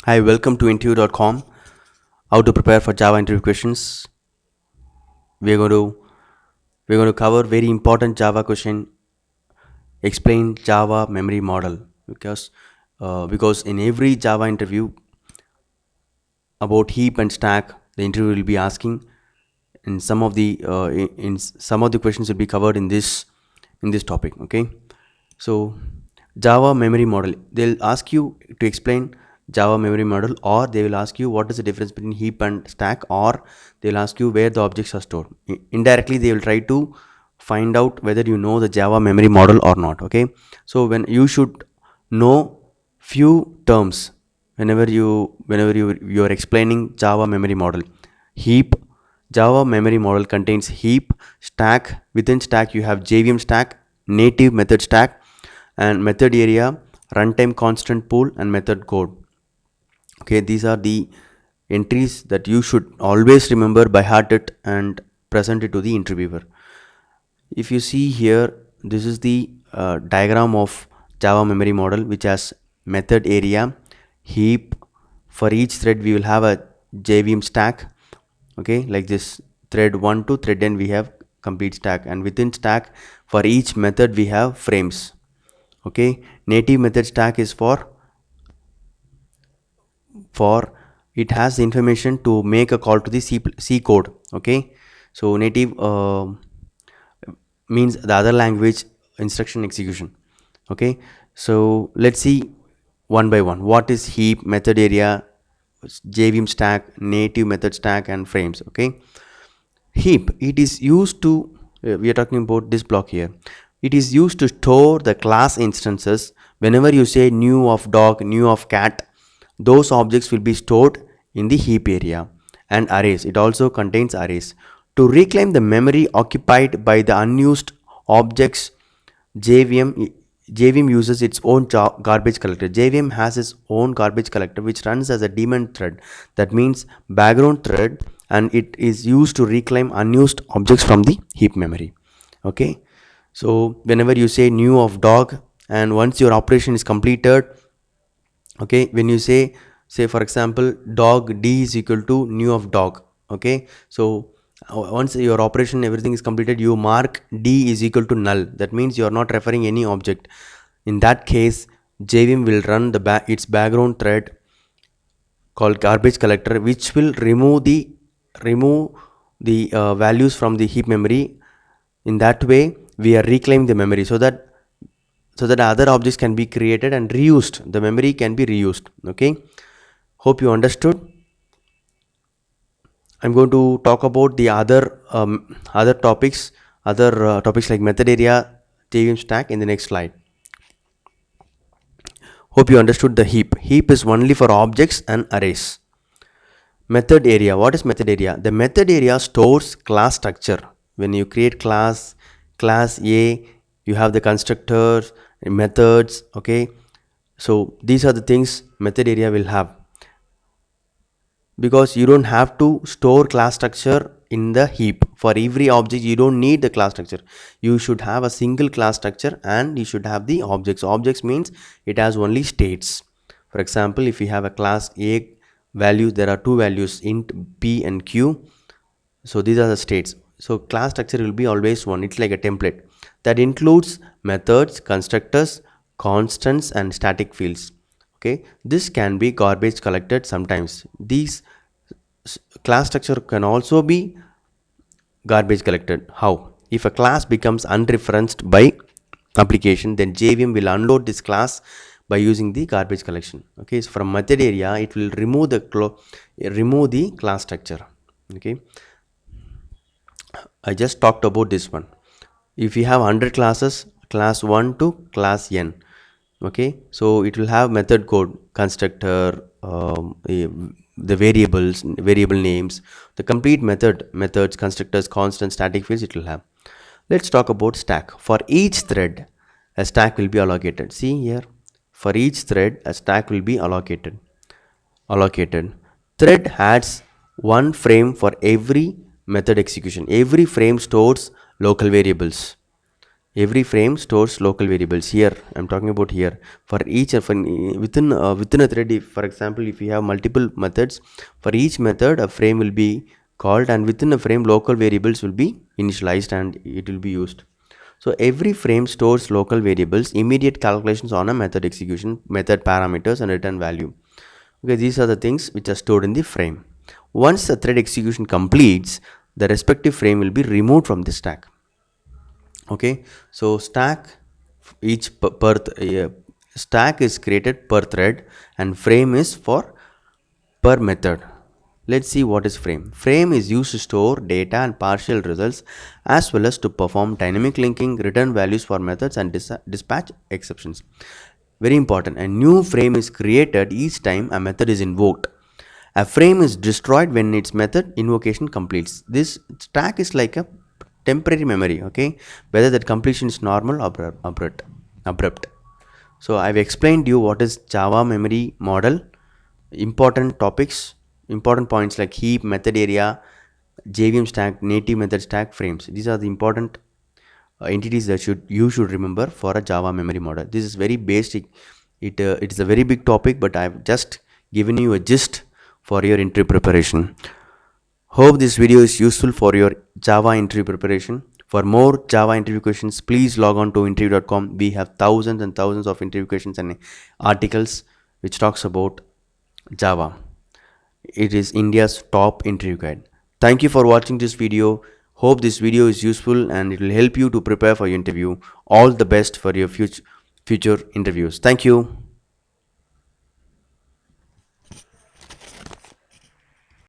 Hi, welcome to interview.com. How to prepare for Java interview questions. We're going to we're going to cover very important Java question. Explain Java memory model because in every Java interview about heap and stack, the interview will be asking, and in some of the questions will be covered in this topic. Okay, so Java memory model. They'll ask you to explain Java memory model, or they will ask you what is the difference between heap and stack, or they'll ask you where the objects are stored. Indirectly, they will try to find out whether you know the Java memory model or not. Okay, so when you should know few terms whenever you are explaining Java memory model. Heap. Java memory model contains heap, stack. Within stack you have JVM stack, native method stack, and method area, runtime constant pool, and method code. Okay, these are the entries that you should always remember by heart it and present it to the interviewer. If you see here, this is the diagram of Java memory model, which has method area, heap. For each thread we will have a JVM stack. Okay, like this, thread 1 to thread n we have complete stack, and within stack for each method we have frames. Okay, native method stack is for it has the information to make a call to the C code. Okay, so native means the other language instruction execution. Okay, so let's see one by one. What is heap, method area, JVM stack, native method stack, and frames? Okay, heap, it is used to we are talking about this block here. It is used to store the class instances. Whenever you say new of dog, new of cat, those objects will be stored in the heap area. And arrays, it also contains arrays. To reclaim the memory occupied by the unused objects, JVM JVM uses its own garbage collector. JVM has its own garbage collector which runs as a daemon thread. That means background thread, and it is used to reclaim unused objects from the heap memory. Okay. So whenever you say new of dog, and once your operation is completed, okay, when you say for example dog d is equal to new of dog. Okay, so once your operation everything is completed, you mark d is equal to null. That means you are not referring any object. In that case, JVM will run its background thread called garbage collector, which will remove the values from the heap memory. In that way we are reclaiming the memory, so that other objects can be created and reused. The memory can be reused. Okay, hope you understood. I'm going to talk about the other topics like method area, JVM stack in the next slide. Hope you understood the heap. Heap is only for objects and arrays. Method area. What is method area? The method area stores class structure. When you create class A, you have the constructors, methods. Okay, so these are the things method area will have, because you don't have to store class structure in the heap. For every object you don't need the class structure. You should have a single class structure, and you should have the objects means it has only states. For example, if you have a class A value, there are two values, int p and q. So these are the states. So class structure will be always one. It's like a template that includes methods, constructors, constants, and static fields. Okay, this can be garbage collected sometimes. These class structure can also be garbage collected. How? If a class becomes unreferenced by application, then JVM will unload this class by using the garbage collection. Okay, so from method area it will remove the class structure. Okay, I just talked about this one. If you have 100 classes, class 1 to class n, okay, so it will have method code, constructor, the variable names, the complete methods, constructors, constants, static fields it will have. Let's talk about stack. For each thread a stack will be allocated. See here, for each thread a stack will be allocated. Thread has one frame for every method execution. Every frame stores local variables. Every frame stores local variables. Here I'm talking about here. For each within a thread, if, for example, if you have multiple methods, for each method a frame will be called, and within a frame local variables will be initialized and it will be used. So every frame stores local variables, immediate calculations on a method execution, method parameters and return value. Okay, these are the things which are stored in the frame. Once the thread execution completes, the respective frame will be removed from the stack. Okay, so stack is created per thread and frame is for per method. Let's see what is frame. Frame is used to store data and partial results, as well as to perform dynamic linking, return values for methods and dispatch exceptions. Very important. A new frame is created each time a method is invoked. A frame is destroyed when its method invocation completes. This stack is like a temporary memory, okay, whether that completion is normal or abrupt. So I've explained you what is Java memory model, important topics, important points like heap, method area, JVM stack, native method stack, frames. These are the important entities that you should remember for a Java memory model. This is very basic. It is a very big topic, but I've just given you a gist for your interview preparation. Hope this video is useful for your Java interview preparation. For more Java interview questions, please log on to interview.com. We have thousands and thousands of interview questions and articles which talks about Java. It is India's top interview guide. Thank you for watching this video. Hope this video is useful and it will help you to prepare for your interview. All the best for your future interviews. Thank you.